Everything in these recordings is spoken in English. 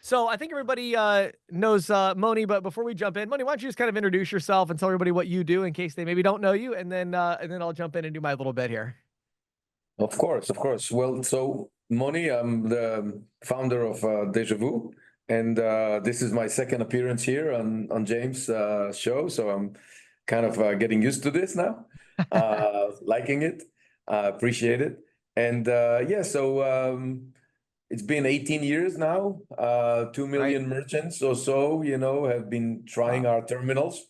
So I think everybody knows Moni, but before we jump in, Moni, why don't you just kind of introduce yourself and tell everybody what you do in case they maybe don't know you, and then I'll jump in and do my little bit here. Of course, of course. Well, so Moni, I'm the founder of Deja Vu, and this is my second appearance here on James' show. So I'm kind of getting used to this now, liking it, appreciate it, and yeah. So it's been 18 years now. 2 Right? million merchants or so, have been trying Wow. our terminals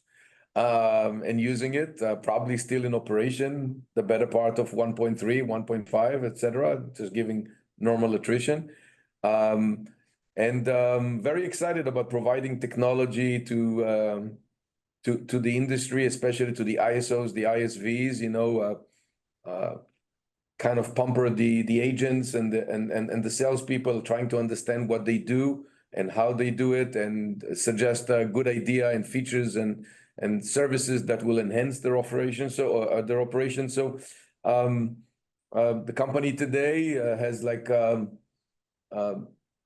and using it, probably still in operation, the better part of 1.3, 1.5, etc., just giving normal attrition. Um, and very excited about providing technology to the industry, especially to the ISOs, the ISVs, kind of pamper the agents and the salespeople, trying to understand what they do and how they do it, and suggest a good idea and features and services that will enhance their operations. Um, the company today has like uh,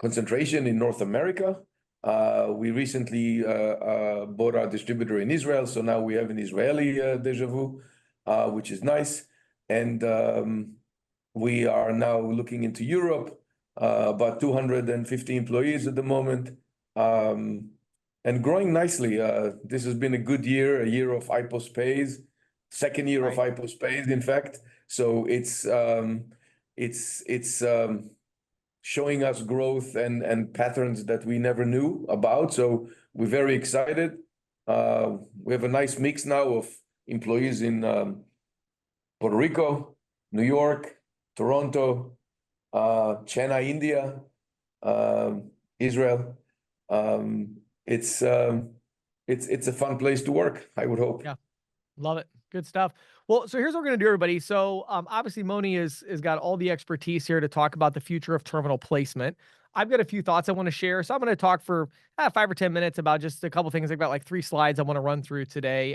concentration in North America. We recently bought our distributor in Israel, so now we have an Israeli Deja Vu, which is nice. And we are now looking into Europe, about 250 employees at the moment, and growing nicely. This has been a good year, a year of IPOS pays, second year of Right. IPOS pays, in fact. So it's showing us growth and patterns that we never knew about. So we're very excited. We have a nice mix now of employees in Puerto Rico, New York, Toronto, Chennai, India, Israel. It's a fun place to work, I would hope. Yeah. Love it. Good stuff. Well, so here's what we're gonna do, everybody. So, obviously, Moni is got all the expertise here to talk about the future of terminal placement. I've got a few thoughts I want to share, so I'm going to talk for 5 or 10 minutes about just a couple things. I've got like 3 slides I want to run through today.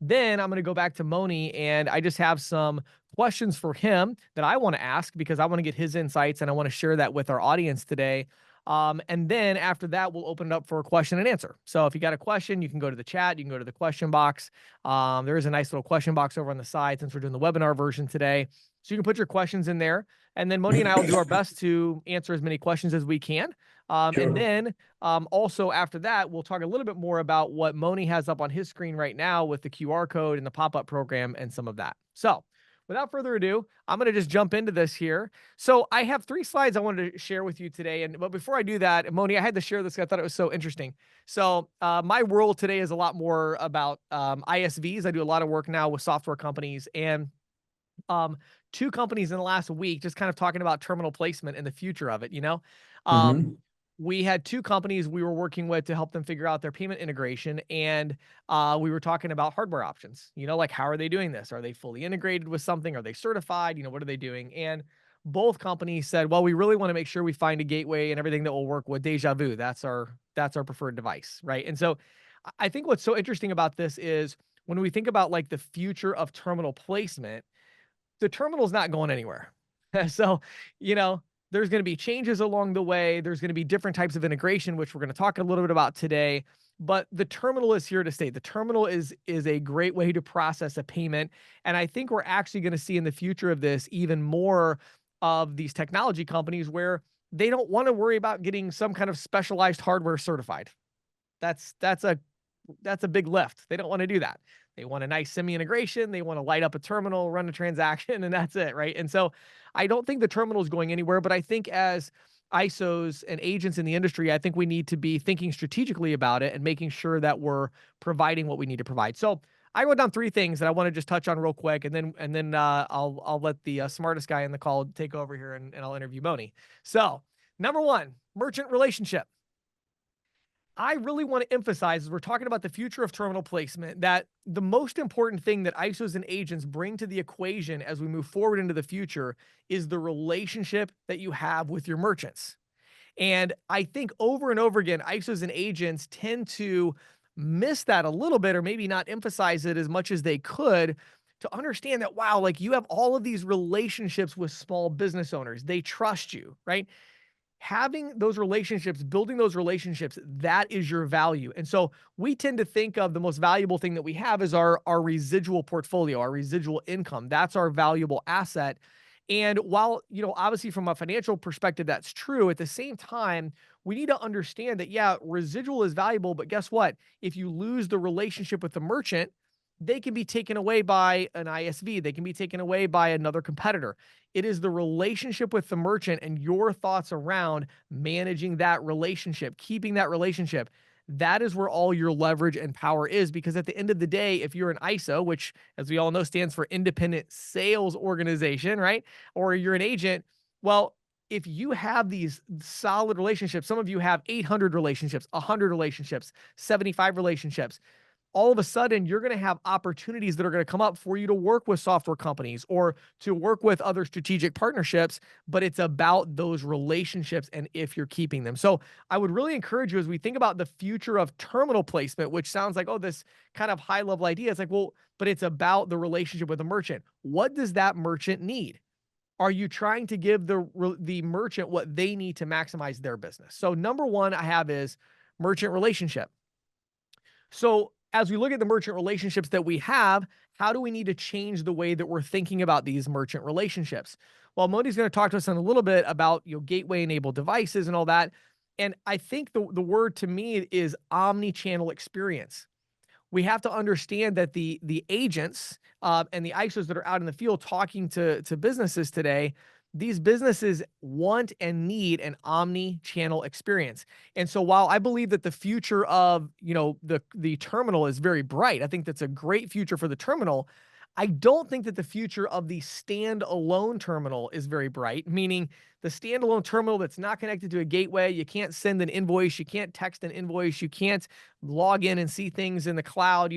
Then I'm going to go back to Moni, and I just have some questions for him that I want to ask because I want to get his insights and I want to share that with our audience today. And then after that, we'll open it up for a question and answer. So if you got a question, you can go to the chat, you can go to the question box. There is a nice little question box over on the side since we're doing the webinar version today. So you can put your questions in there. And then Moni and I will do our best to answer as many questions as we can. And Sure. then also after that, we'll talk a little bit more about what Moni has up on his screen right now with the QR code and the pop-up program and some of that. So without further ado, I'm going to just jump into this here. So I have 3 slides I wanted to share with you today. But before I do that, Moni, I had to share this. I thought it was so interesting. So my world today is a lot more about ISVs. I do a lot of work now with software companies, and um, 2 companies in the last week just kind of talking about terminal placement and the future of it. Hmm. We had 2 companies we were working with to help them figure out their payment integration, and we were talking about hardware options. Like, how are they doing this? Are they fully integrated with something? Are they certified? What are they doing? And both companies said, well, we really want to make sure we find a gateway and everything that will work with Deja Vu. That's our preferred device, right? And so I think what's so interesting about this is when we think about like the future of terminal placement, the terminal's not going anywhere. So, you know, there's going to be changes along the way. There's going to be different types of integration, which we're going to talk a little bit about today. But the terminal is here to stay. The terminal is a great way to process a payment, and I think we're actually going to see in the future of this even more of these technology companies where they don't want to worry about getting some kind of specialized hardware certified. That's a big lift. They don't want to do that. They want a nice semi integration. They want to light up a terminal, run a transaction, and that's it, right? And so I don't think the terminal is going anywhere, but I think as ISOs and agents in the industry, I think we need to be thinking strategically about it and making sure that we're providing what we need to provide. So I wrote down 3 things that I want to just touch on real quick, and then I'll let the smartest guy in the call take over here, and I'll interview Moni. So number 1, merchant relationship. I really want to emphasize as we're talking about the future of terminal placement that the most important thing that ISOs and agents bring to the equation as we move forward into the future is the relationship that you have with your merchants. And I think over and over again, ISOs and agents tend to miss that a little bit, or maybe not emphasize it as much as they could, to understand that, wow, like, you have all of these relationships with small business owners. They trust you, right? having those relationships, building those relationships, that is your value. And so we tend to think of the most valuable thing that we have is our residual portfolio, our residual income. That's our valuable asset. And while, obviously from a financial perspective, that's true, at the same time, we need to understand that, yeah, residual is valuable, but guess what? If you lose the relationship with the merchant, they can be taken away by an ISV, they can be taken away by another competitor. It is the relationship with the merchant and your thoughts around managing that relationship, keeping that relationship. That is where all your leverage and power is. Because at the end of the day, if you're an ISO, which, as we all know, stands for Independent Sales Organization, right? Or you're an agent, well, if you have these solid relationships, some of you have 800 relationships, 100 relationships, 75 relationships, all of a sudden you're going to have opportunities that are going to come up for you to work with software companies or to work with other strategic partnerships, but it's about those relationships and if you're keeping them. So I would really encourage you, as we think about the future of terminal placement, which sounds like, oh, this kind of high level idea. It's like, well, but it's about the relationship with the merchant. What does that merchant need? Are you trying to give the merchant what they need to maximize their business? So number one I have is merchant relationship. So, as we look at the merchant relationships that we have, how do we need to change the way that we're thinking about these merchant relationships? Well, Moni's going to talk to us in a little bit about gateway enabled devices and all that. And I think the word to me is omni-channel experience. We have to understand that the agents and the ISOs that are out in the field talking to businesses today, these businesses want and need an omni-channel experience. And so while I believe that the future of, the terminal is very bright, I think that's a great future for the terminal. I don't think that the future of the standalone terminal is very bright, meaning the standalone terminal that's not connected to a gateway. You can't send an invoice, you can't text an invoice, you can't log in and see things in the cloud.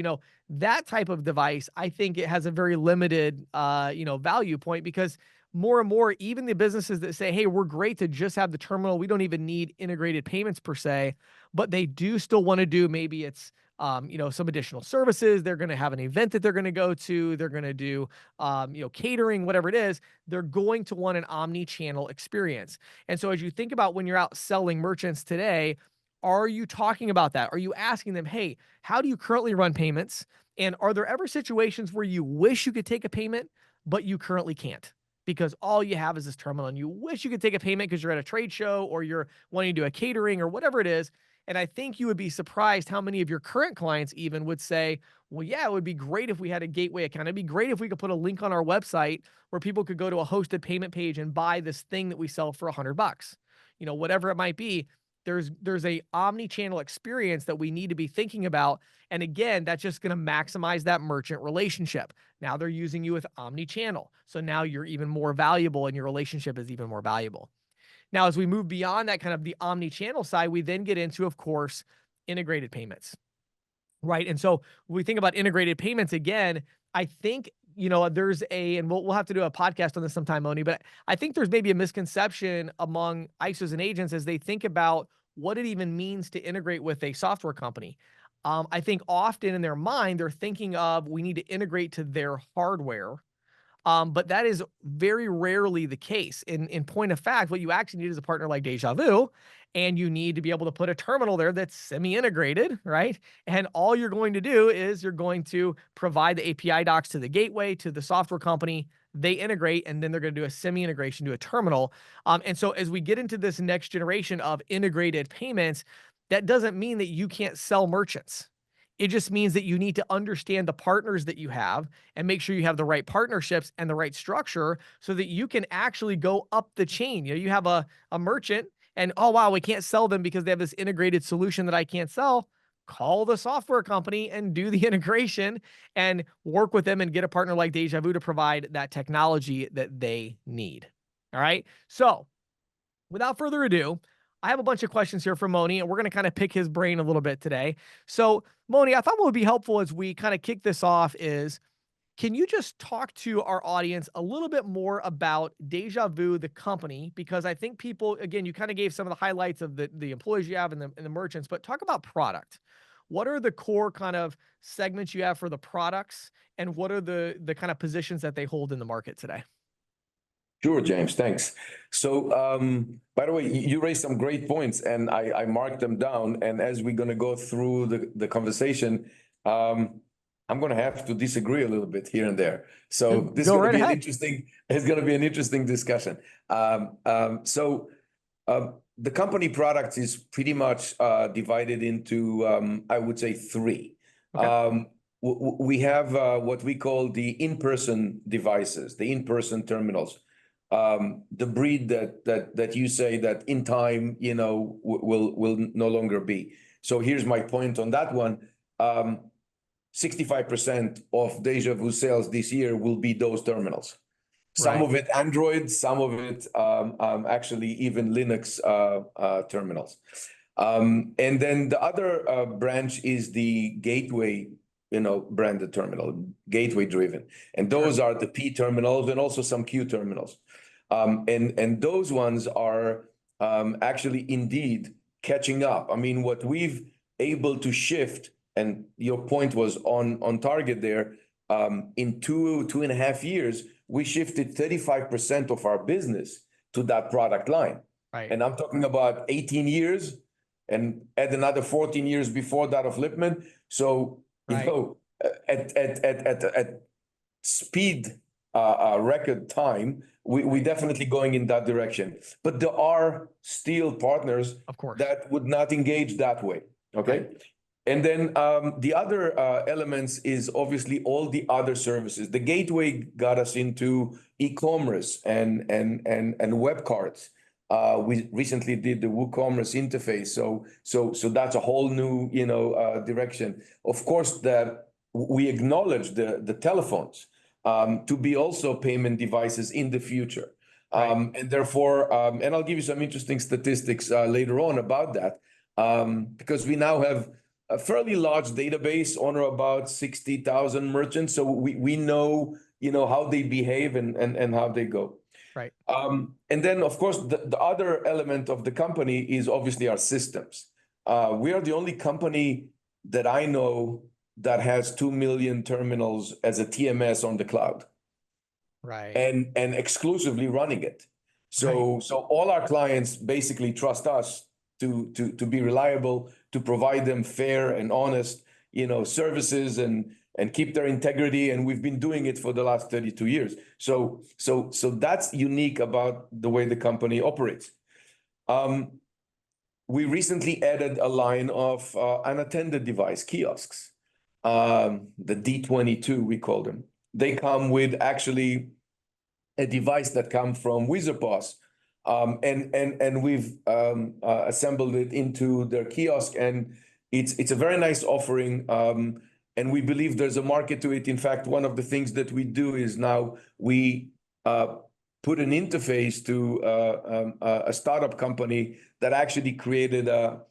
That type of device, I think it has a very limited, value point, because more and more, even the businesses that say, hey, we're great to just have the terminal, we don't even need integrated payments per se, but they do still want to do, maybe it's some additional services. They're going to have an event that they're going to go to. They're going to do, catering, whatever it is. They're going to want an omni-channel experience. And so as you think about when you're out selling merchants today, are you talking about that? Are you asking them, hey, how do you currently run payments? And are there ever situations where you wish you could take a payment, but you currently can't? Because all you have is this terminal and you wish you could take a payment because you're at a trade show or you're wanting to do a catering or whatever it is. And I think you would be surprised how many of your current clients even would say, well, yeah, it would be great if we had a gateway account. It'd be great if we could put a link on our website where people could go to a hosted payment page and buy this thing that we sell for $100. Whatever it might be. There's a omni-channel experience that we need to be thinking about. And again, that's just going to maximize that merchant relationship. Now they're using you with omni-channel. So now you're even more valuable and your relationship is even more valuable. Now, as we move beyond that kind of the omni-channel side, we then get into, of course, integrated payments, right? And so when we think about integrated payments, again, I think, and we'll have to do a podcast on this sometime, Moni, but I think there's maybe a misconception among ISOs and agents as they think about what it even means to integrate with a software company. I think often in their mind, they're thinking of, we need to integrate to their hardware. But that is very rarely the case. In point of fact, what you actually need is a partner like Deja Vu, and you need to be able to put a terminal there that's semi-integrated, right? And all you're going to do is you're going to provide the API docs to the gateway, to the software company. They integrate, and then they're going to do a semi-integration to a terminal. And so as we get into this next generation of integrated payments, that doesn't mean that you can't sell merchants. It just means that you need to understand the partners that you have and make sure you have the right partnerships and the right structure so that you can actually go up the chain. You have a merchant and, oh, wow, we can't sell them because they have this integrated solution that I can't sell. Call the software company and do the integration and work with them and get a partner like Deja Vu to provide that technology that they need. All right. So without further ado, I have a bunch of questions here for Moni, and we're going to kind of pick his brain a little bit today. So, Moni, I thought what would be helpful as we kind of kick this off is, can you just talk to our audience a little bit more about Deja Vu, the company? Because I think people, again, you kind of gave some of the highlights of the employees you have and the merchants, but talk about product. What are the core kind of segments you have for the products, and what are the kind of positions that they hold in the market today? Sure, James, thanks. So, by the way, you raised some great points and I marked them down. And as we're gonna go through the conversation, I'm gonna have to disagree a little bit here and there. So this is Go gonna right be an ahead. interesting, it's gonna be an interesting discussion. The company product is pretty much divided into, I would say, three. Okay. We have what we call the in-person devices, the in-person terminals. The breed that you say that in time, you know, will no longer be. So here's my point on that one. 65% of Deja Vu sales this year will be those terminals. Some Right. of it Android, some of it actually even Linux terminals. And then the other branch is the gateway, you know, branded terminal, gateway driven. And those are the P terminals and also some Q terminals. And those ones are actually indeed catching up. I mean, what we've able to shift, and your point was on target there, in 2.5 years, we shifted 35% of our business to that product line. Right. And I'm talking about 18 years and add another 14 years before that of Lipman. So, you Right. know, at speed, record time, we definitely going in that direction. But there are still partners Of course. that would not engage that way. Okay. Right. And then the other elements is obviously all the other services. The gateway got us into e-commerce and web cards. We recently did the WooCommerce interface, so that's a whole new, you know, direction. Of course, that we acknowledge the telephones to be also payment devices in the future, and therefore, and I'll give you some interesting statistics later on about that, because we now have a fairly large database on or about 60,000 merchants, so we know, you know, how they behave and how they go. Right. And then, of course, the other element of the company is obviously our systems. We are the only company that I know that has 2 million terminals as a TMS on the cloud. Right. And exclusively running it. So all our clients basically trust us to be reliable, to provide them fair and honest, you know, services and keep their integrity. And we've been doing it for the last 32 years. So that's unique about the way the company operates. We recently added a line of unattended device kiosks, the D22, we call them. They come with actually a device that comes from WizardPOS, and we've assembled it into their kiosk, and it's a very nice offering, and we believe there's a market to it. In fact, one of the things that we do is now we put an interface to a startup company that actually created a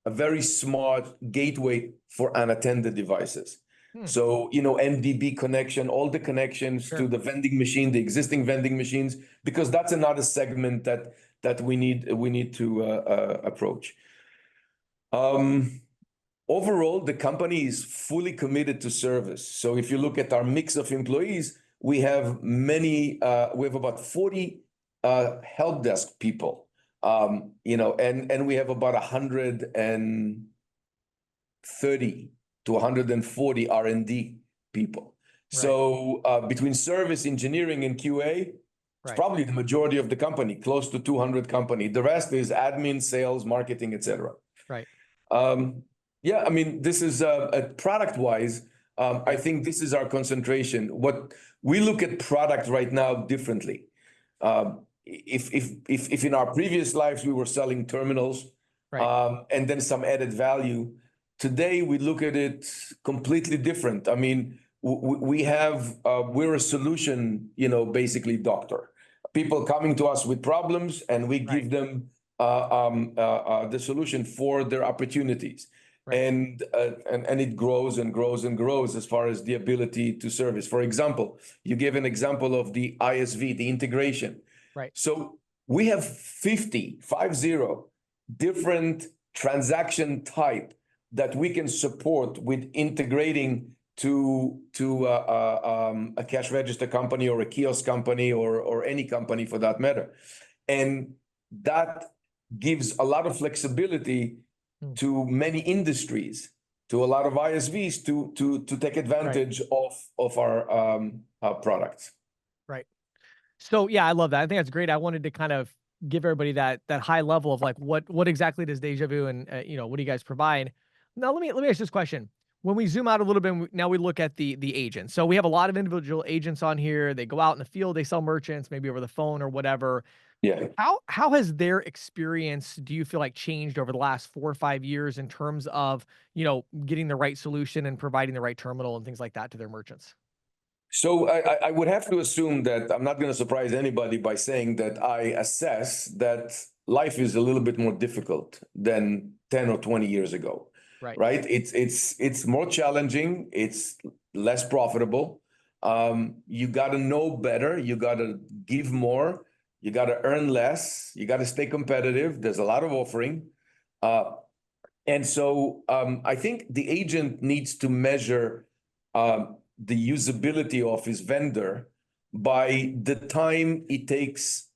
very smart gateway for unattended devices. So, you know, MDB connection, all the connections to the vending machine, the existing vending machines, because that's another segment that we need to approach. Overall, the company is fully committed to service. So if you look at our mix of employees, we have about 40 help desk people, you know, and we have about 130 to 140 R&D people. So between service, engineering, and QA, it's probably the majority of the company, close to 200 company. The rest is admin, sales, marketing, etc. Right. Yeah, I mean, this is product-wise, I think this is our concentration. What we look at product right now differently. If in our previous lives we were selling terminals, and then some added value, today we look at it completely different. I mean, we're a solution, you know, basically doctor. People coming to us with problems, and we give them the solution for their opportunities. And it grows and grows and grows as far as the ability to service. For example, you gave an example of the ISV, the integration. So we have 50 different transaction type that we can support with integrating to a cash register company or a kiosk company or any company for that matter. And that gives a lot of flexibility to many industries, to a lot of ISVs to take advantage of our products. Right. So yeah, I love that. I think that's great. I wanted to kind of give everybody that high level of like what exactly does Deja Vu and what do you guys provide? Now let me ask this question. When we zoom out a little bit, now we look at the agents. So we have a lot of individual agents on here. They go out in the field, they sell merchants, maybe over the phone or whatever. Yeah. How has their experience, do you feel like, changed over the last 4 or 5 years in terms of, getting the right solution and providing the right terminal and things like that to their merchants? So I would have to assume that I'm not going to surprise anybody by saying that I assess that life is a little bit more difficult than 10 or 20 years ago. Right? It's more challenging. It's less profitable. You got to know better. You got to give more. You got to earn less. You got to stay competitive. There's a lot of offering. And so I think the agent needs to measure the usability of his vendor by the time it takes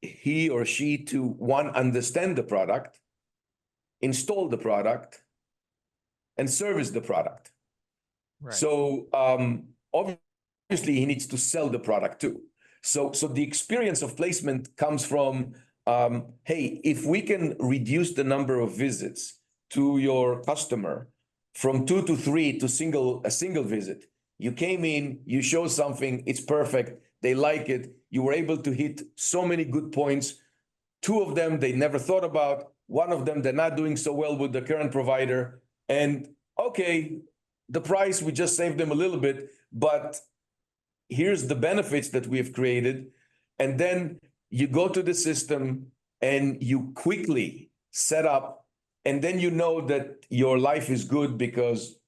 he or she to, one, understand the product, install the product, and service the product. Right. So obviously he needs to sell the product too. So the experience of placement comes from, hey, if we can reduce the number of visits to your customer from 2 to 3 to a single visit, you came in, you show something, it's perfect, they like it, you were able to hit so many good points. 2 of them they never thought about. 1 of them they're not doing so well with the current provider. And okay, the price, we just saved them a little bit, but here's the benefits that we have created. And then you go to the system and you quickly set up, and then you know that your life is good because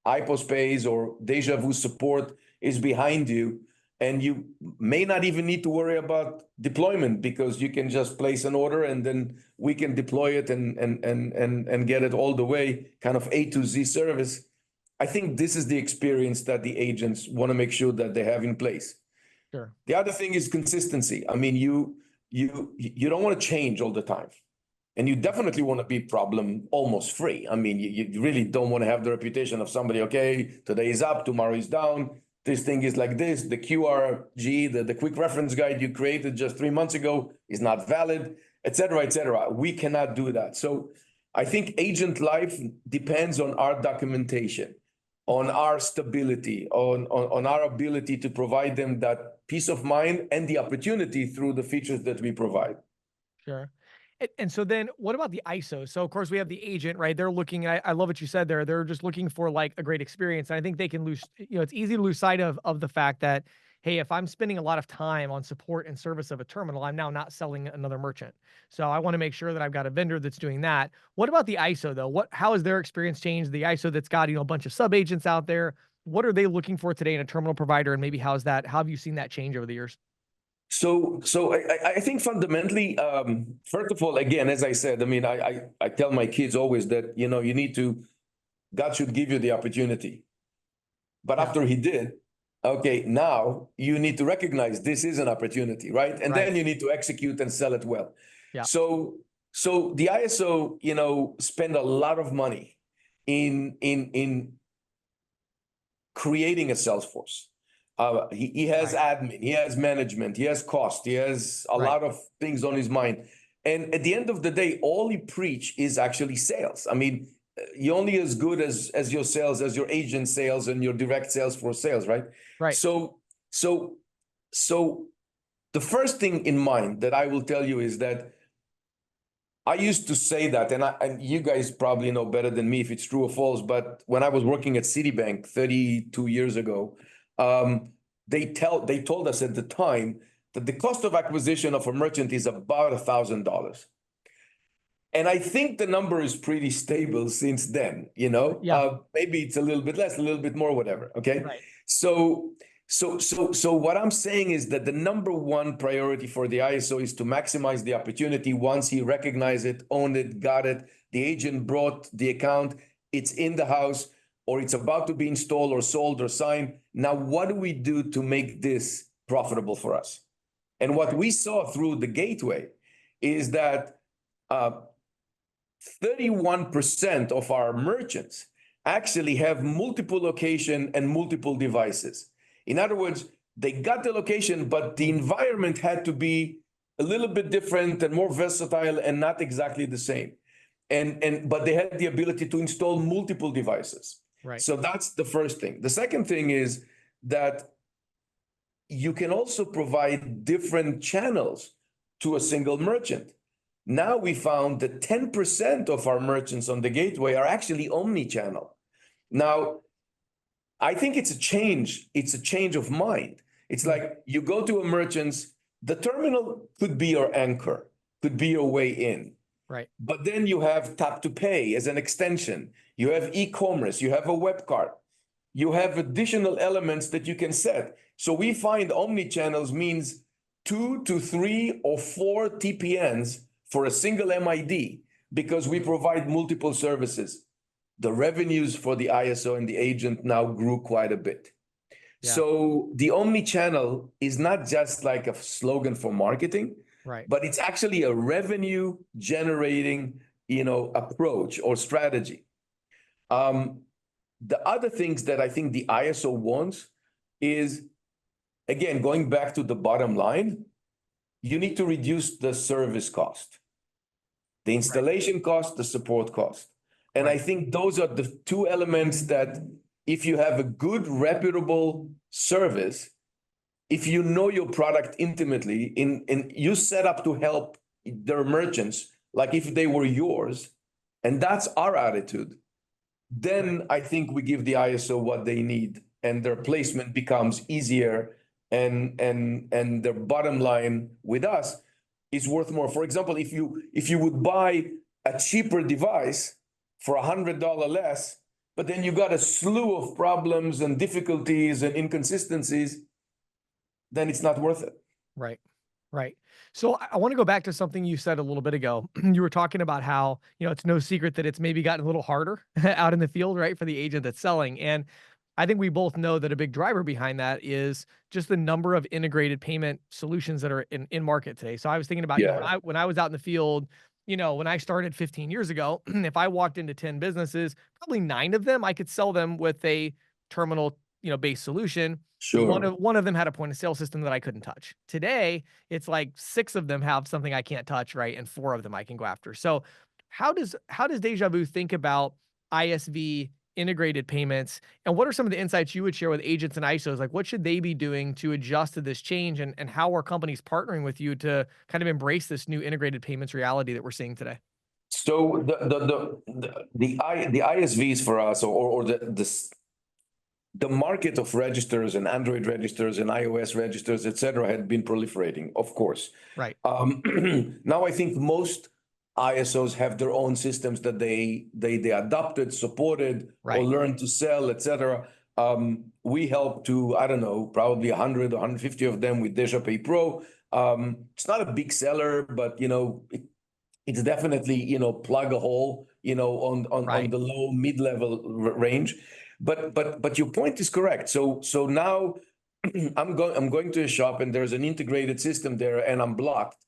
iPospace or Deja Vu support is behind you. And you may not even need to worry about deployment because you can just place an order and then we can deploy it and get it all the way, kind of A to Z service. I think this is the experience that the agents want to make sure that they have in place. Sure. The other thing is consistency. I mean, you don't want to change all the time. And you definitely want to be problem almost free. I mean, you really don't want to have the reputation of somebody, okay, today is up, tomorrow is down. This thing is like this. The QRG, the quick reference guide you created just 3 months ago is not valid, et cetera, et cetera. We cannot do that. So I think agent life depends on our documentation, on our stability, on our ability to provide them that peace of mind and the opportunity through the features that we provide. Sure. And so then what about the ISO? So of course we have the agent, right? They're looking, I love what you said there. They're just looking for like a great experience. And I think they can lose, it's easy to lose sight of the fact that, hey, if I'm spending a lot of time on support and service of a terminal, I'm now not selling another merchant. So I want to make sure that I've got a vendor that's doing that. What about the ISO though? How has their experience changed? The ISO that's got, a bunch of sub agents out there. What are they looking for today in a terminal provider? And maybe how have you seen that change over the years? So I think fundamentally, first of all, again, as I said, I mean, I tell my kids always that, God should give you the opportunity. But after he did, okay, now you need to recognize this is an opportunity, right? And then you need to execute and sell it well. Yeah. So the ISO, spend a lot of money in creating a sales force. He has admin, he has management, he has cost, he has a lot of things on his mind. And at the end of the day, all he preach is actually sales. I mean, you're only as good as your sales, as your agent sales and your direct sales for sales, right? Right. So the first thing in mind that I will tell you is that I used to say that, and you guys probably know better than me if it's true or false, but when I was working at Citibank 32 years ago, they told us at the time that the cost of acquisition of a merchant is about $1,000. And I think the number is pretty stable since then, Yeah. Maybe it's a little bit less, a little bit more, whatever. Okay. Right. So what I'm saying is that the number one priority for the ISO is to maximize the opportunity. Once he recognized it, owned it, got it, the agent brought the account, it's in the house. or it's about to be installed or sold or signed. Now, what do we do to make this profitable for us? And what we saw through the gateway is that 31% of our merchants actually have multiple location and multiple devices. In other words, they got the location, but the environment had to be a little bit different and more versatile and not exactly the same. But they had the ability to install multiple devices. Right. So that's the first thing. The second thing is that you can also provide different channels to a single merchant. Now we found that 10% of our merchants on the gateway are actually omni-channel. Now, I think it's a change. It's a change of mind. It's like you go to a merchant's, the terminal could be your anchor, could be your way in. Right. But then you have tap to pay as an extension. You have e-commerce, you have a web cart. You have additional elements that you can set. So we find omni-channels means 2 to 3 or 4 TPNs for a single MID because we provide multiple services. The revenues for the ISO and the agent now grew quite a bit. Yeah. So the omni-channel is not just like a slogan for marketing, Right. but it's actually a revenue generating, approach or strategy. The other things that I think the ISO wants is, again, going back to the bottom line, you need to reduce the service cost, the installation cost, the support cost. And I think those are the two elements that if you have a good, reputable service, if you know your product intimately, and you set up to help their merchants, like if they were yours, and that's our attitude, then I think we give the ISO what they need, and their placement becomes easier, and their bottom line with us is worth more. For example, if you would buy a cheaper device for $100 less, but then you got a slew of problems and difficulties and inconsistencies, then it's not worth it. Right. Right. So I want to go back to something you said a little bit ago. You were talking about how, it's no secret that it's maybe gotten a little harder out in the field, right, for the agent that's selling. And I think we both know that a big driver behind that is just the number of integrated payment solutions that are in market today. So I was thinking about, when I was out in the field, when I started 15 years ago, if I walked into 10 businesses, probably 9 of them, I could sell them with a terminal, based solution. Sure. One of them had a point of sale system that I couldn't touch. Today, it's like 6 of them have something I can't touch, right? And 4 of them I can go after. So how does Deja Vu think about ISV integrated payments? And what are some of the insights you would share with agents and ISOs? Like, what should they be doing to adjust to this change? And how are companies partnering with you to kind of embrace this new integrated payments reality that we're seeing today? So the ISVs for us, or the market of registers and Android registers and iOS registers, et cetera, had been proliferating, of course. Right. Now I think most ISOs have their own systems that they adopted, supported, or learned to sell, et cetera. We help to, I don't know, probably 100 or 150 of them with DejaPay Pro. It's not a big seller, but it's definitely, plug a hole, on the low mid-level range. But your point is correct. So now I'm going to a shop and there's an integrated system there and I'm blocked.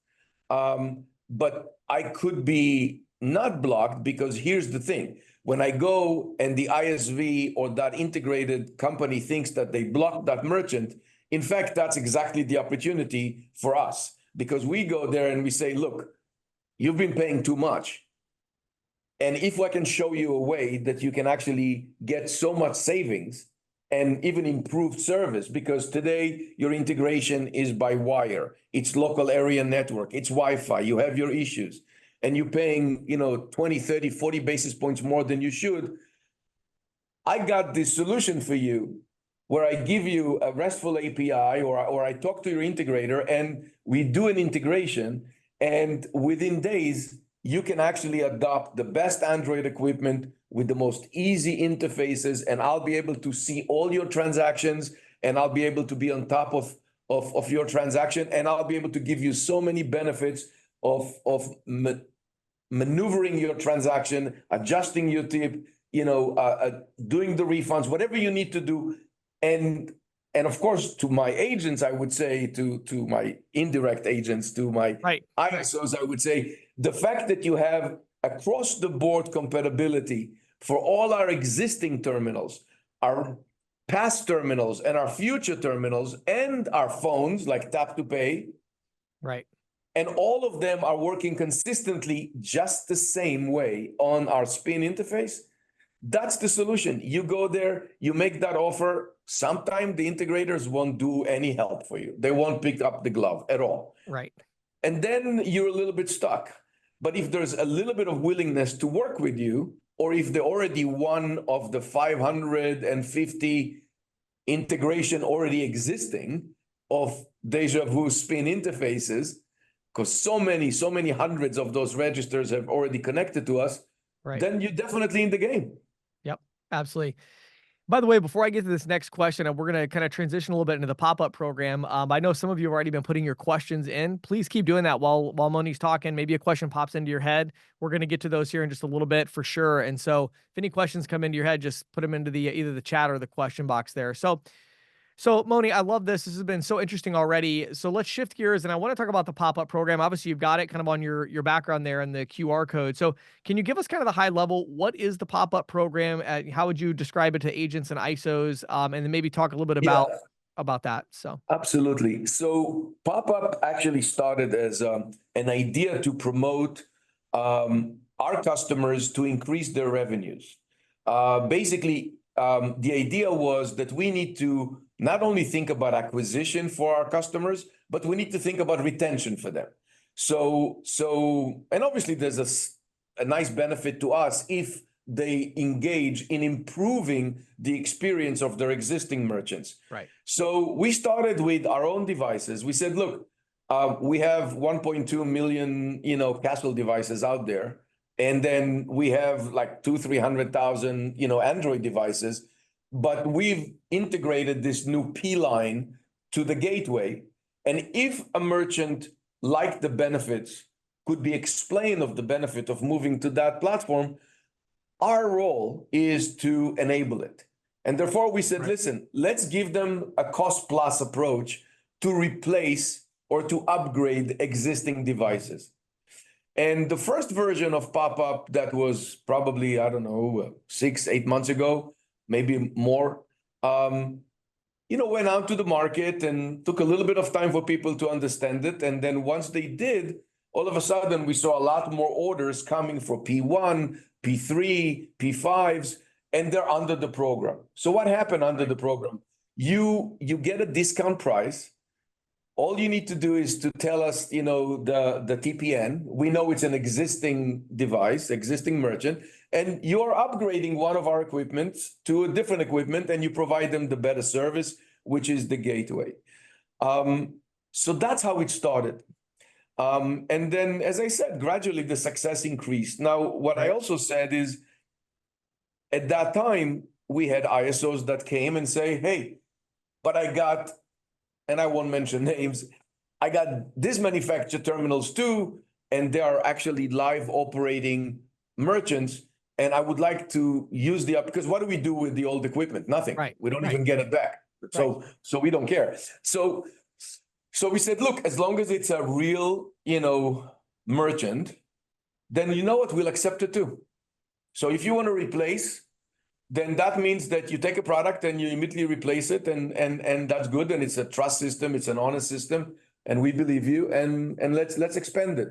But I could be not blocked because here's the thing. When I go and the ISV or that integrated company thinks that they blocked that merchant, in fact, that's exactly the opportunity for us, because we go there and we say, look, you've been paying too much. And if I can show you a way that you can actually get so much savings and even improved service, because today your integration is by wire, it's local area network, it's Wi-Fi, you have your issues, and you're paying, 20, 30, 40 basis points more than you should. I got this solution for you where I give you a RESTful API or I talk to your integrator and we do an integration, and within days, you can actually adopt the best Android equipment with the most easy interfaces, and I'll be able to see all your transactions, and I'll be able to be on top of your transaction, and I'll be able to give you so many benefits of maneuvering your transaction, adjusting your tip, doing the refunds, whatever you need to do. And of course, to my agents, I would say, to my indirect agents, to my Right. ISOs, I would say, the fact that you have across the board compatibility for all our existing terminals, our past terminals and our future terminals and our phones like Tap to Pay, Right. and all of them are working consistently just the same way on our Spin interface. That's the solution. You go there, you make that offer. Sometimes the integrators won't do any help for you. They won't pick up the glove at all. Right. And then you're a little bit stuck. But if there's a little bit of willingness to work with you, or if they're already one of the 550 integration already existing of Deja Vu Spin interfaces, because so many hundreds of those registers have already connected to us, Right. then you're definitely in the game. Yep. Absolutely. By the way, before I get to this next question, we're going to kind of transition a little bit into the pop-up program. I know some of you have already been putting your questions in. Please keep doing that while Moni's talking. Maybe a question pops into your head. We're going to get to those here in just a little bit for sure. And so if any questions come into your head, just put them into the either the chat or the question box there. So Moni, I love this. This has been so interesting already. So let's shift gears, and I want to talk about the pop-up program. Obviously, you've got it kind of on your background there and the QR code. So can you give us kind of the high level? What is the pop-up program? How would you describe it to agents and ISOs? And then maybe talk a little bit about that. So absolutely. So pop-up actually started as an idea to promote our customers to increase their revenues. Basically, the idea was that we need to not only think about acquisition for our customers, but we need to think about retention for them. And obviously there's a nice benefit to us if they engage in improving the experience of their existing merchants. Right. So we started with our own devices. We said, look, we have 1.2 million, Castle devices out there. And then we have like 300,000, Android devices, but we've integrated this new P line to the gateway. And if a merchant liked the benefits, could be explained of the benefit of moving to that platform, our role is to enable it. And therefore we said, listen, let's give them a cost plus approach to replace or to upgrade existing devices. And the first version of pop-up that was probably, 6-8 months ago, maybe more, went out to the market and took a little bit of time for people to understand it. And then once they did, all of a sudden we saw a lot more orders coming for P1, P3, P5s, and they're under the program. So what happened under the program? You get a discount price. All you need to do is to tell us, the TPN. We know it's an existing device, existing merchant, and you're upgrading one of our equipment to a different equipment, and you provide them the better service, which is the gateway. So that's how it started. And then, as I said, gradually the success increased. Now, what I also said is, at that time, we had ISOs that came and say, hey, but I got, and I won't mention names, I got this manufactured terminals too, and they are actually live operating merchants, and I would like to use because what do we do with the old equipment? Nothing. Right. We don't even get it back. So we don't care. So we said, look, as long as it's a real, merchant, then you know what, we'll accept it too. So if you want to replace, then that means that you take a product and you immediately replace it, and that's good, and it's a trust system, it's an honest system, and we believe you, and let's expand it.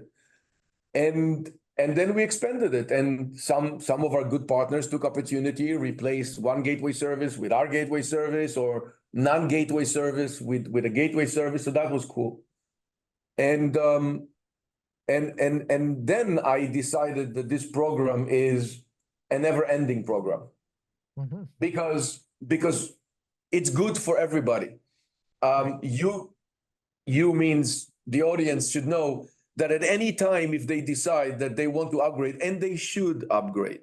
And then we expanded it, and some of our good partners took opportunity, replaced one gateway service with our gateway service, or non-gateway service with a gateway service. So that was cool. And then I decided that this program is a never-ending program. Mm-hmm. Because it's good for everybody. You means the audience should know that at any time, if they decide that they want to upgrade, and they should upgrade,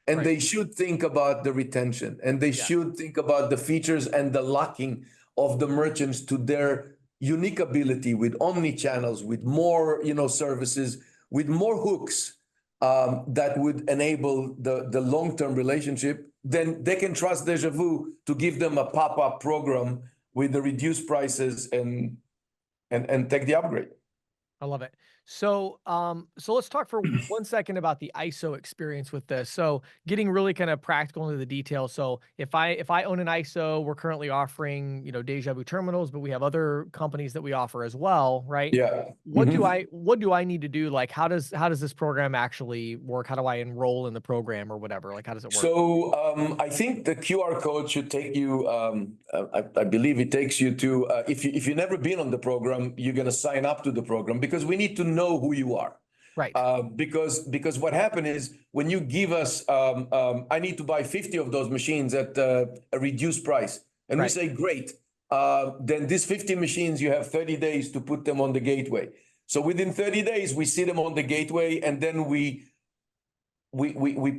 and they should think about the retention, and they should think about the features and the locking of the merchants to their unique ability with omni channels, with more, services, with more hooks. that would enable the long-term relationship, then they can trust Deja Vu to give them a pop-up program with the reduced prices and take the upgrade. I love it. So, so let's talk for 1 second about the ISO experience with this. So, getting really kind of practical into the details. So, if I own an ISO, we're currently offering, Deja Vu terminals, but we have other companies that we offer as well, right? Yeah. What do I need to do? Like, how does this program actually work? How do I enroll in the program or whatever? Like, how does it work? So I think the QR code should take you. I believe it takes you to. If you've never been on the program, you're going to sign up to the program because we need to know who you are. Right. Because what happened is when you give us, I need to buy 50 of those machines at a reduced price, and we Right. say great. Then these 50 machines, you have 30 days to put them on the gateway. So within 30 days, we see them on the gateway, and then we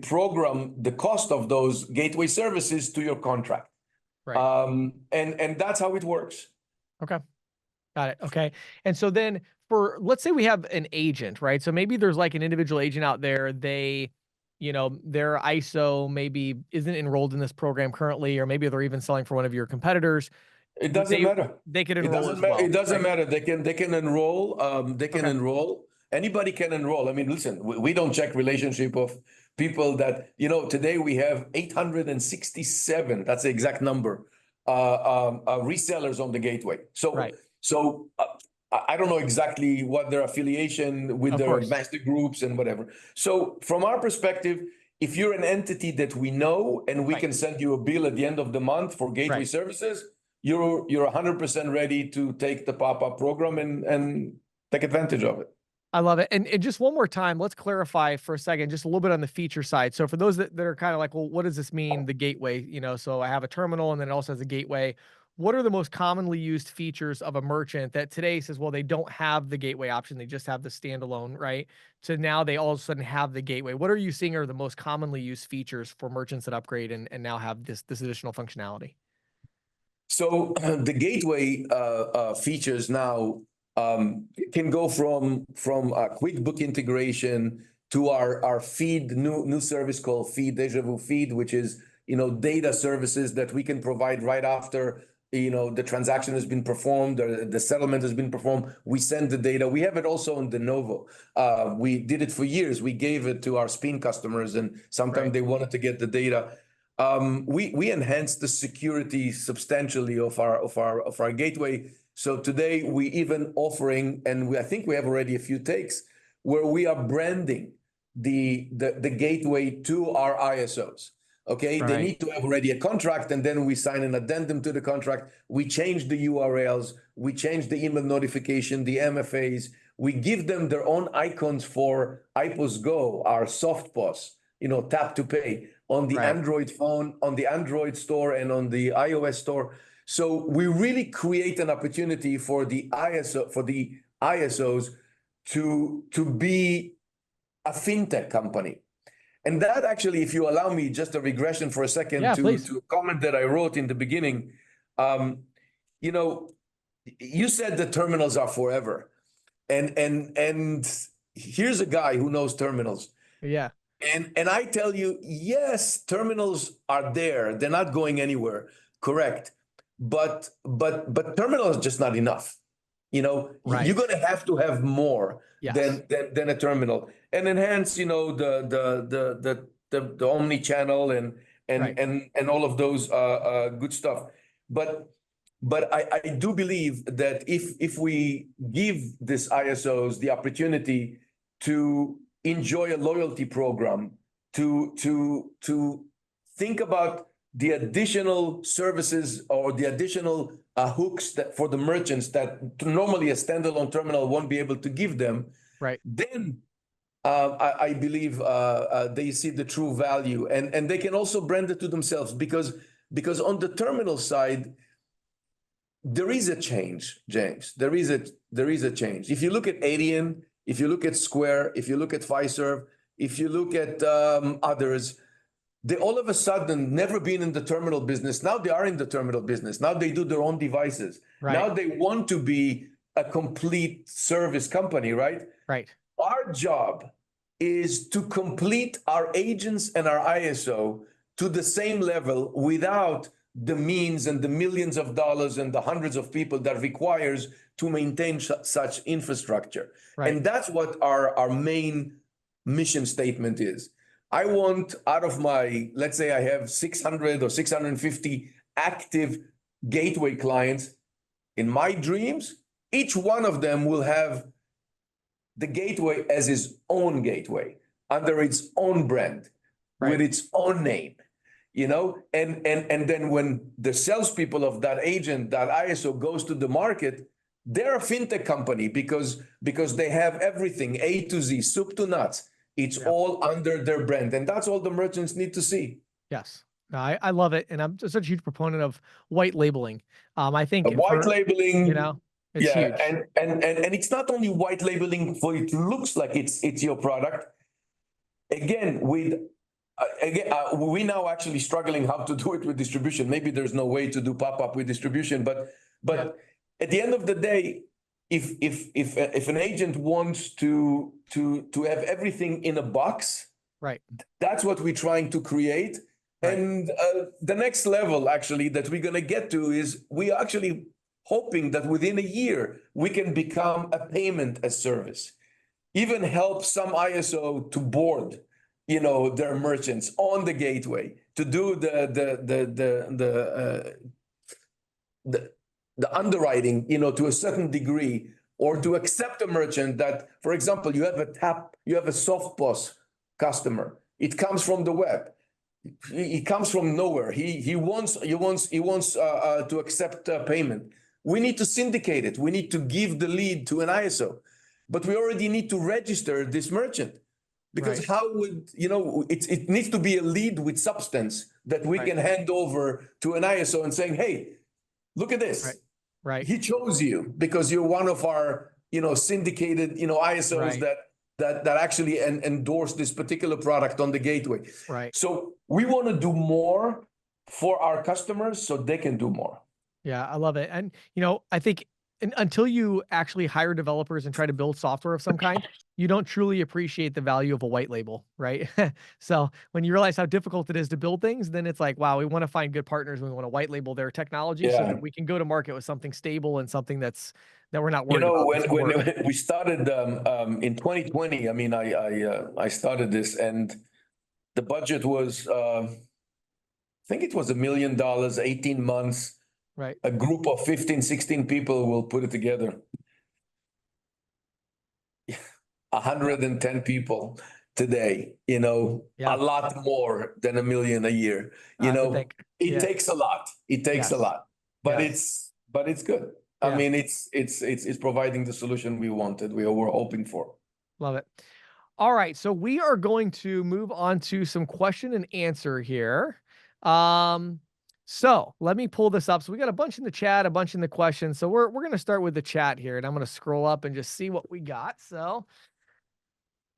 program the cost of those gateway services to your contract. Right. And that's how it works. Okay. Got it. Okay. And so then let's say we have an agent, right? So maybe there's like an individual agent out there, their ISO maybe isn't enrolled in this program currently, or maybe they're even selling for one of your competitors. It doesn't matter. They could It enroll doesn't as matter. well, It doesn't right? matter. They can enroll. They can Okay. enroll. Anybody can enroll. I mean, listen, we don't check relationship of people that, today we have 867, that's the exact number, resellers on the gateway. So, Right. I don't know exactly what their affiliation with Of their course. master groups and whatever. So from our perspective, if you're an entity that we know and we Right. can send you a bill at the end of the month for gateway Right. services, you're 100% ready to take the pop-up program and take advantage of it. I love it. And just one more time, let's clarify for a second, just a little bit on the feature side. So for those that are kind of like, well, what does this mean? The gateway, so I have a terminal and then it also has a gateway. What are the most commonly used features of a merchant that today says, well, they don't have the gateway option, they just have the standalone, right? So now they all of a sudden have the gateway. What are you seeing are the most commonly used features for merchants that upgrade and now have this additional functionality? So the gateway features now can go from QuickBook integration to our feed, new service called Feed, Deja Vu Feed, which is data services that we can provide right after the transaction has been performed or the settlement has been performed. We send the data. We have it also on Denovo. We did it for years. We gave it to our Spin customers, and sometimes Right. they wanted to get the data. We enhanced the security substantially of our gateway. So today we even offering, and I think we have already a few takes where we are branding the gateway to our ISOs. Okay, they Right. need to have already a contract, and then we sign an addendum to the contract. We change the URLs, we change the email notification, the MFAs. We give them their own icons for iPOS Go, our soft POS, tap to pay on the Right. Android phone, on the Android store, and on the iOS store. So we really create an opportunity for the ISOs to be a fintech company. And that actually, if you allow me just a regression for a second, Yeah, to please. a comment that I wrote in the beginning, you said the terminals are forever. And here's a guy who knows terminals. Yeah. And I tell you, yes, terminals are there. They're not going anywhere. Correct. But terminal is just not enough. Right. You're going to have more Yes. than a terminal, and enhance, the omni-channel and Right. and all of those good stuff. But I do believe that if we give this ISOs the opportunity to enjoy a loyalty program, to think about the additional services or the additional hooks that for the merchants that normally a standalone terminal won't be able to give them, Right. then I believe they see the true value, and they can also brand it to themselves because on the terminal side, there is a change, James. There is a change. If you look at Adyen, if you look at Square, if you look at Fiserv, if you look at others, they all of a sudden never been in the terminal business. Now they are in the terminal business. Now they do their own devices. Right. Now they want to be a complete service company, right? Right. Our job is to complete our agents and our ISO to the same level without the means and the millions of dollars and the hundreds of people that requires to maintain such infrastructure. Right. And that's what our main mission statement is. I want, out of my, let's say I have 600 or 650 active gateway clients, in my dreams, each one of them will have the gateway as its own gateway, under its own brand, Right. with its own name, you know? And then when the salespeople of that agent, that ISO goes to the market, they're a fintech company because they have everything, A to Z, soup to nuts. It's all under their brand. And that's all the merchants need to see. Yes. No, I love it. And I'm just such a huge proponent of white labeling. I think White labeling, you know, it's huge. and it's not only white labeling for it looks like it's your product. Again, we now actually struggling how to do it with distribution. Maybe there's no way to do pop-up with distribution, but at the end of the day, if an agent wants to have everything in a box, right, that's what we're trying to create. Right. And the next level actually that we're going to get to is we actually hoping that within a year we can become a payment as service, even help some ISO to board, you know, their merchants on the gateway to do the underwriting, you know, to a certain degree, or to accept a merchant that, for example, you have a SoftPOS customer. It comes from the web. He comes from nowhere. He wants to accept payment. We need to syndicate it. We need to give the lead to an ISO, but we already need to register this merchant, because how would, you know, it needs to be a lead with substance that we can hand over to an ISO and saying, hey, look at this. Right. He chose you because you're one of our, you know, syndicated, you know, ISOs that actually endorse this particular product on the gateway. Right. So we want to do more for our customers so they can do more. Yeah, I love it. And, you know, I think until you actually hire developers and try to build software of some kind, you don't truly appreciate the value of a white label, right? So when you realize how difficult it is to build things, then it's like, wow, we want to find good partners. We want to white label their technology so that we can go to market with something stable and something that we're not worried about. When we started in 2020, I mean, I started this, and the budget was, I think it was $1 million, 18 months. Right. A group of 15, 16 people will put it together. 110 people today, you know, a lot more than $1 million a year. You know, it takes a lot. It takes a lot, but it's good. I mean, it's providing the solution we wanted, we were hoping for. Love it. All right, so we are going to move on to some question and answer here. So let me pull this up. So we got a bunch in the chat, a bunch in the questions. So we're going to start with the chat here, and I'm going to scroll up and just see what we got. So,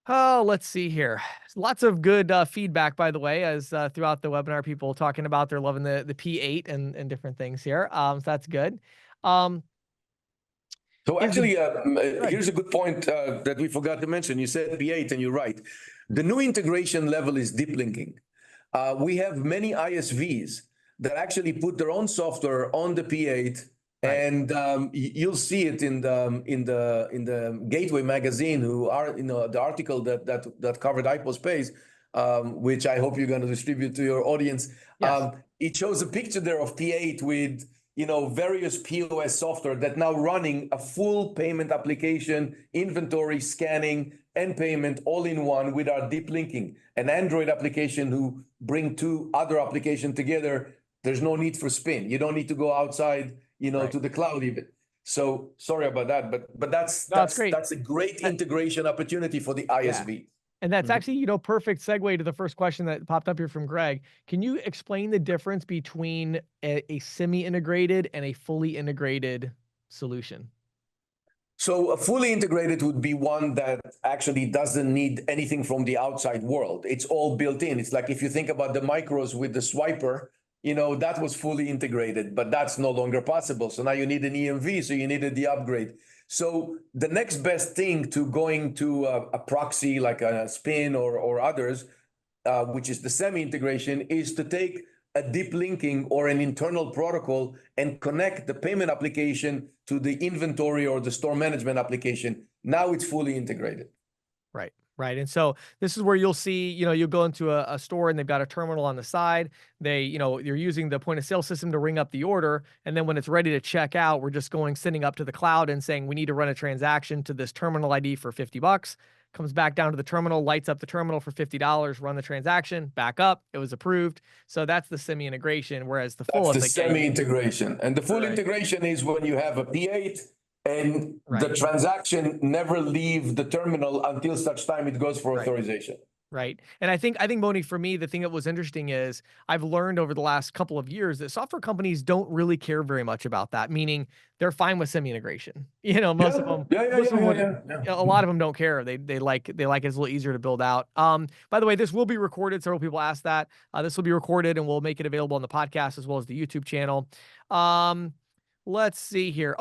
let's see here. Lots of good feedback, by the way, as throughout the webinar, people talking about they're loving the P8 and different things here. So that's good. So actually, here's a good point that we forgot to mention. You said P8, and you're right. The new integration level is deep linking. We have many ISVs that actually put their own software on the P8, and you'll see it in the Gateway magazine, who are, you know, the article that covered IPOSpace, which I hope you're going to distribute to your audience. Yes. It shows a picture there of P8 with, you know, various POS software that now running a full payment application, inventory scanning and payment all in one with our deep linking, an Android application who bring two other applications together. There's no need for spin. You don't need to go outside, you know, to the cloud even. So sorry about that, but that's great. That's a great integration opportunity for the ISV. Yeah. And that's actually, you know, perfect segue to the first question that popped up here from Greg. Can you explain the difference between a semi-integrated and a fully integrated solution? So a fully integrated would be one that actually doesn't need anything from the outside world. It's all built in. It's like if you think about the micros with the swiper, that was fully integrated, but that's no longer possible. So now you need an EMV, so you needed the upgrade. So the next best thing to going to a proxy like a Spin or others, which is the semi-integration, is to take a deep linking or an internal protocol and connect the payment application to the inventory or the store management application. Now it's fully integrated. Right. Right. And so this is where you'll see, you'll go into a store and they've got a terminal on the side. You're using the point of sale system to ring up the order. And then when it's ready to check out, we're just sending up to the cloud and saying, we need to run a transaction to this terminal ID for $50. Comes back down to the terminal, lights up the terminal for $50, run the transaction, back up. It was approved. So that's the semi-integration. Whereas the full, that's the semi-integration. And the full integration is when you have a P8 and the transaction never leave the terminal until such time it goes for authorization. Right. And I think Moni, for me, the thing that was interesting is I've learned over the last couple of years that software companies don't really care very much about that, meaning they're fine with semi-integration. Most of them, a lot of them don't care. They like it's a little easier to build out. By the way, this will be recorded. Several people asked that. This will be recorded and we'll make it available on the podcast as well as the YouTube channel. Let's see here.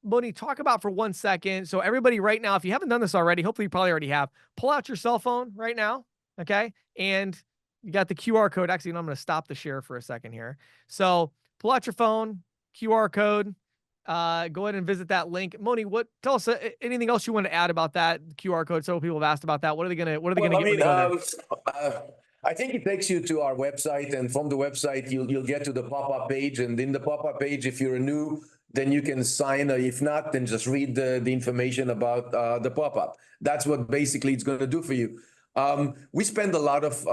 Moni, talk about for 1 second. So everybody right now, if you haven't done this already, hopefully you probably already have, pull out your cell phone right now. Okay. And you got the QR code. Actually, I'm going to stop the share for a second here. So pull out your phone, QR code, go ahead and visit that link. Moni, tell us anything else you want to add about that QR code? Several people have asked about that. What are they going to get? I think it takes you to our website, and from the website, you'll get to the pop-up page. And in the pop-up page, if you're new, then you can sign. If not, then just read the information about the pop-up. That's what basically it's going to do for you. We spend a lot of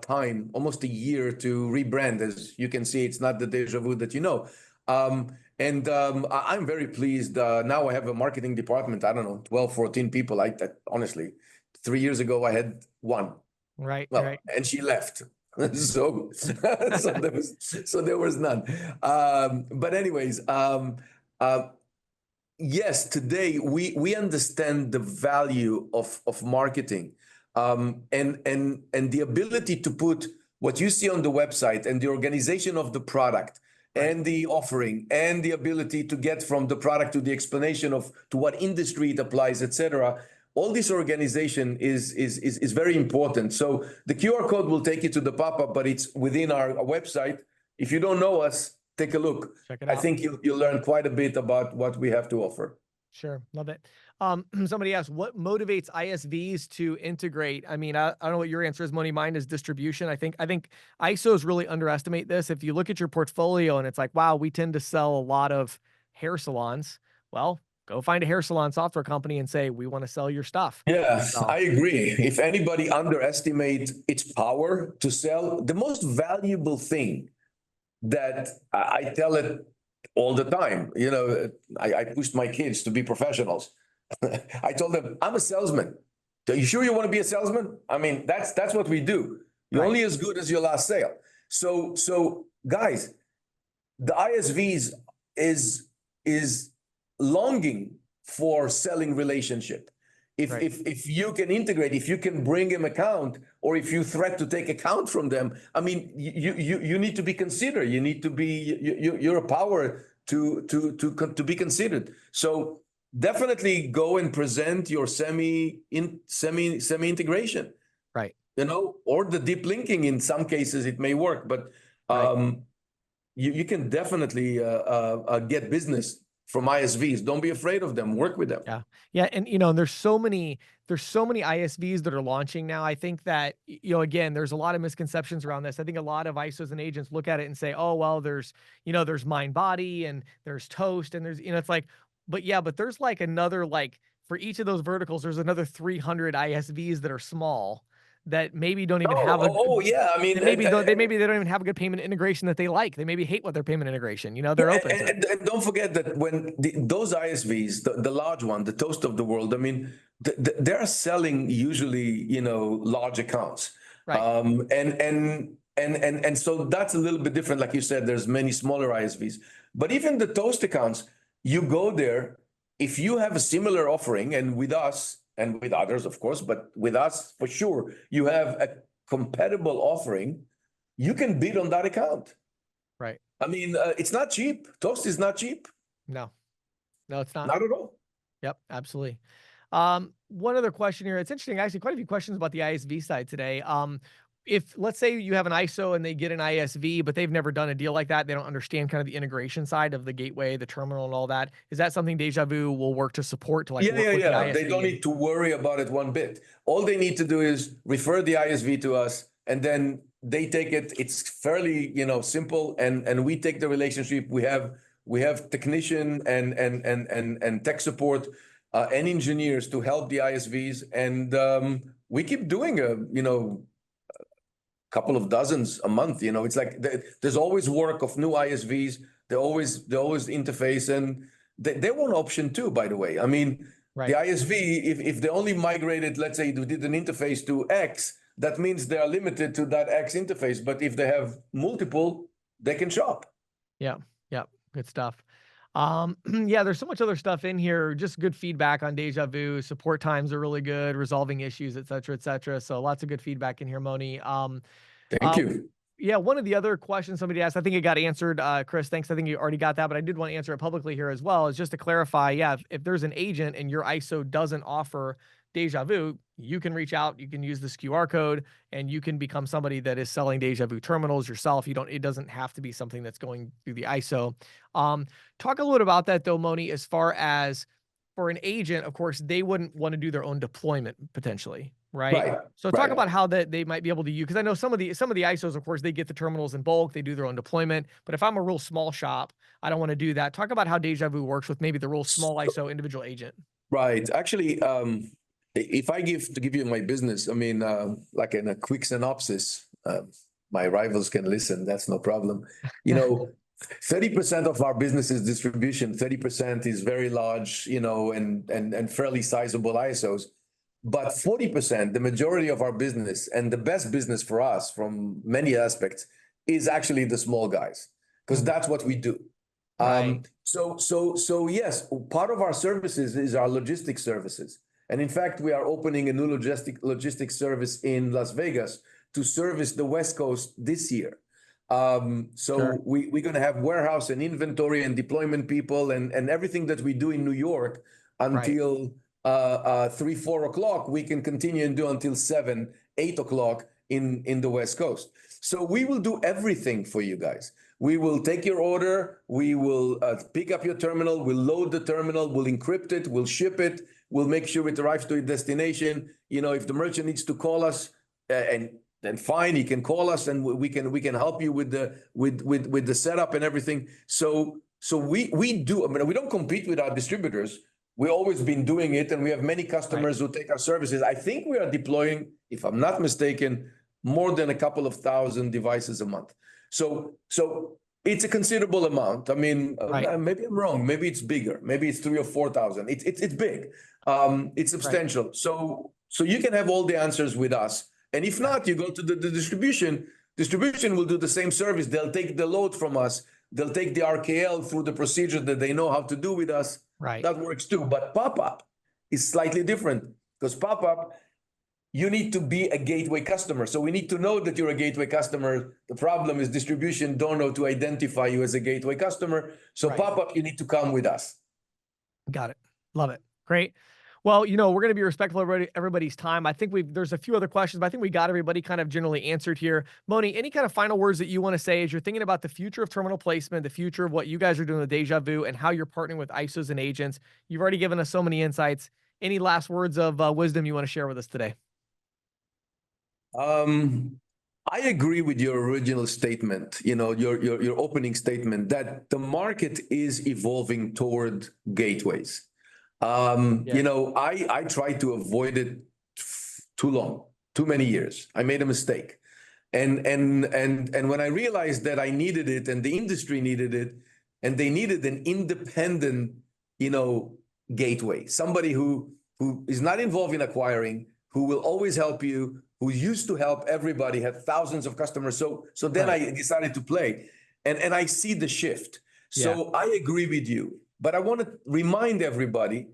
time, almost a year, to rebrand. As you can see, it's not the deja vu that you know. I'm very pleased. Now I have a marketing department, I don't know, 12, 14 people. Honestly, 3 years ago, I had one. Right. And she left. So there was none. But anyways, yes, today we understand the value of marketing, and the ability to put what you see on the website and the organization of the product and the offering and the ability to get from the product to the explanation of to what industry it applies, etc. All this organization is very important. So the QR code will take you to the pop-up, but it's within our website. If you don't know us, take a look. Check it out. I think you'll learn quite a bit about what we have to offer. Sure. Love it. Somebody asked, what motivates ISVs to integrate? I mean, I don't know what your answer is, Moni. Mine is distribution. I think ISOs really underestimate this. If you look at your portfolio and it's like, wow, we tend to sell a lot of hair salons. Well, go find a hair salon software company and say, we want to sell your stuff. Yeah, so. I agree. If anybody underestimates its power to sell, the most valuable thing that I tell it all the time, I pushed my kids to be professionals. I told them, I'm a salesman. Are you sure you want to be a salesman? I mean, that's what we do. You're only as good as your last sale. So guys, the ISVs is longing for selling relationship. If you can integrate, if you can bring them account, or if you threat to take account from them, I mean, you need to be considered. You need to be you're a power to be considered. So definitely go and present your semi integration. Right. Or the deep linking. In some cases it may work, but you can definitely get business from ISVs. Don't be afraid of them. Work with them. Yeah. And there's so many ISVs that are launching now. I think that, again, there's a lot of misconceptions around this. I think a lot of ISOs and agents look at it and say, oh, well, there's MindBody and there's Toast and there's, it's like, but there's like another, for each of those verticals, there's another 300 ISVs that are small that maybe don't even have I mean, maybe they don't even have a good payment integration that they like. They maybe hate what their payment integration, they're open. And don't forget that when those ISVs, the large one, the Toast of the world, I mean, they're selling usually, large accounts. Right. And so that's a little bit different. Like you said, there's many smaller ISVs, but even the Toast accounts, you go there, if you have a similar offering, and with us, and with others, of course, but with us, for sure, you have a compatible offering, you can bid on that account. Right. I mean, it's not cheap. Toast is not cheap. No, no, it's not. Not at all. Yep, absolutely. One other question here. It's interesting, actually, quite a few questions about the ISV side today. If let's say you have an ISO and they get an ISV, but they've never done a deal like that, they don't understand kind of the integration side of the gateway, the terminal, and all that. Is that something DejaVu will work to support to like work with the ISV? They don't need to worry about it one bit. All they need to do is refer the ISV to us, and then they take it. It's fairly, simple, and we take the relationship. We have technician and tech support and engineers to help the ISVs, and we keep doing couple of dozens a month. It's like there's always work of new ISVs. They always interface, and they want option too, by the way. I mean, right. The ISV, if they only migrated, let's say they did an interface to X, that means they are limited to that X interface. But if they have multiple, they can shop. Yeah. Good stuff. Yeah, there's so much other stuff in here. Just good feedback on DejaVu. Support times are really good, resolving issues, et cetera, et cetera. So lots of good feedback in here, Moni. Thank you. Yeah, one of the other questions somebody asked, I think it got answered, Chris, thanks. I think you already got that, but I did want to answer it publicly here as well, is just to clarify, yeah, if there's an agent and your ISO doesn't offer DejaVu, you can reach out, you can use this QR code, and you can become somebody that is selling DejaVu terminals yourself. It doesn't have to be something that's going through the ISO. Talk a little bit about that though, Moni, as far as for an agent, of course, they wouldn't want to do their own deployment potentially, right? So talk about how that they might be able to use, because I know some of the ISOs, of course, they get the terminals in bulk, they do their own deployment. But if I'm a real small shop, I don't want to do that. Talk about how DejaVu works with maybe the real small ISO individual agent. Right. Actually, if I give you my business, I mean, like in a quick synopsis, my rivals can listen. That's no problem. 30% of our business is distribution. 30% is very large, and fairly sizable ISOs. But 40%, the majority of our business and the best business for us from many aspects is actually the small guys, because that's what we do. Right. So yes, part of our services is our logistics services. And in fact, we are opening a new logistics service in Las Vegas to service the West Coast this year. Sure. We're going to have warehouse and inventory and deployment people and everything that we do in New York until 3-4 o'clock. We can continue and do until 7-8 o'clock in the West Coast. So we will do everything for you guys. We will take your order. We will pick up your terminal. We'll load the terminal. We'll encrypt it. We'll ship it. We'll make sure it arrives to its destination. If the merchant needs to call us, and then fine, he can call us, and we can help you with the setup and everything. So we do. I mean, we don't compete with our distributors. We've always been doing it, and we have many customers who take our services. I think we are deploying, if I'm not mistaken, more than a couple of thousand devices a month. So it's a considerable amount. I mean, maybe I'm wrong. Maybe it's bigger. Maybe it's 3,000 or 4,000. It's big. It's substantial. Right. So you can have all the answers with us. And if not, you go to the distribution. Distribution will do the same service. They'll take the load from us. They'll take the RKL through the procedure that they know how to do with us. Right. That works too. But pop-up is slightly different, because pop-up, you need to be a gateway customer. So we need to know that you're a gateway customer. The problem is distribution don't know to identify you as a gateway customer. So pop-up, you need to come with us. Got it. Love it. Great. Well, we're going to be respectful of everybody's time. I think there's a few other questions, but I think we got everybody kind of generally answered here. Moni, any kind of final words that you want to say as you're thinking about the future of terminal placement, the future of what you guys are doing with DejaVu, and how you're partnering with ISOs and agents? You've already given us so many insights. Any last words of wisdom you want to share with us today? I agree with your original statement, your opening statement, that the market is evolving toward gateways. I tried to avoid it too many years. I made a mistake. And when I realized that I needed it and the industry needed it, and they needed an independent, gateway, somebody who is not involved in acquiring, who will always help you, who used to help everybody, had thousands of customers. So then I decided to play, and I see the shift. So I agree with you, but I want to remind everybody,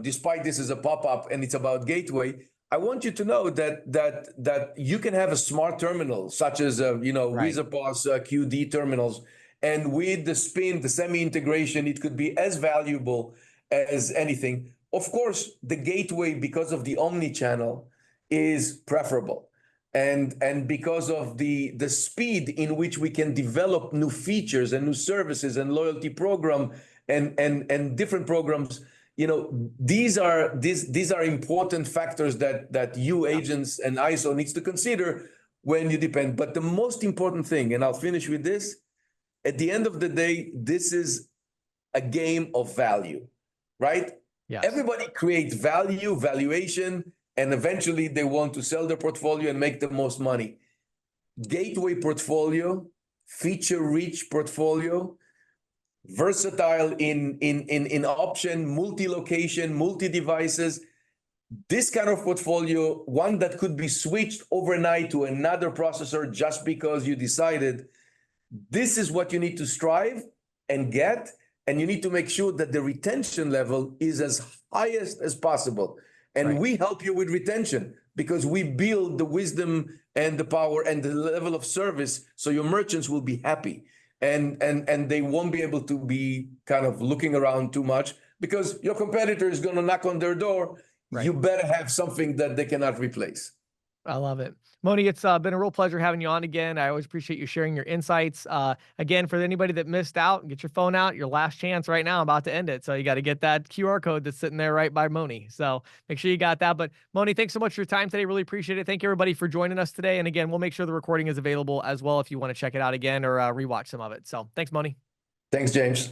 despite this is a pop-up and it's about gateway, I want you to know that you can have a smart terminal, such as Right. WizardPOS QD terminals, and with the spin, the semi-integration, it could be as valuable as anything. Of course, the gateway, because of the omni-channel, is preferable, and because of the speed in which we can develop new features and new services and loyalty program and different programs. These are important factors that you agents and ISO needs to consider when you depend. But the most important thing, and I'll finish with this, at the end of the day, this is a game of value, right? Yes. Everybody creates value, valuation, and eventually they want to sell their portfolio and make the most money. Gateway portfolio, feature-rich portfolio, versatile in option, multi-location, multi-devices. This kind of portfolio, one that could be switched overnight to another processor just because you decided, this is what you need to strive and get, and you need to make sure that the retention level is as highest as possible. And we help you with retention because we build the wisdom and the power and the level of service so your merchants will be happy. And they won't be able to be kind of looking around too much because your competitor is going to knock on their door. You better have something that they cannot replace. I love it. Moni, it's been a real pleasure having you on again. I always appreciate you sharing your insights. Again, for anybody that missed out, get your phone out. Your last chance right now. I'm about to end it. So you got to get that QR code that's sitting there right by Moni. So make sure you got that. But Moni, thanks so much for your time today. Really appreciate it. Thank you, everybody, for joining us today. And again, we'll make sure the recording is available as well if you want to check it out again or rewatch some of it. So thanks, Moni. Thanks, James.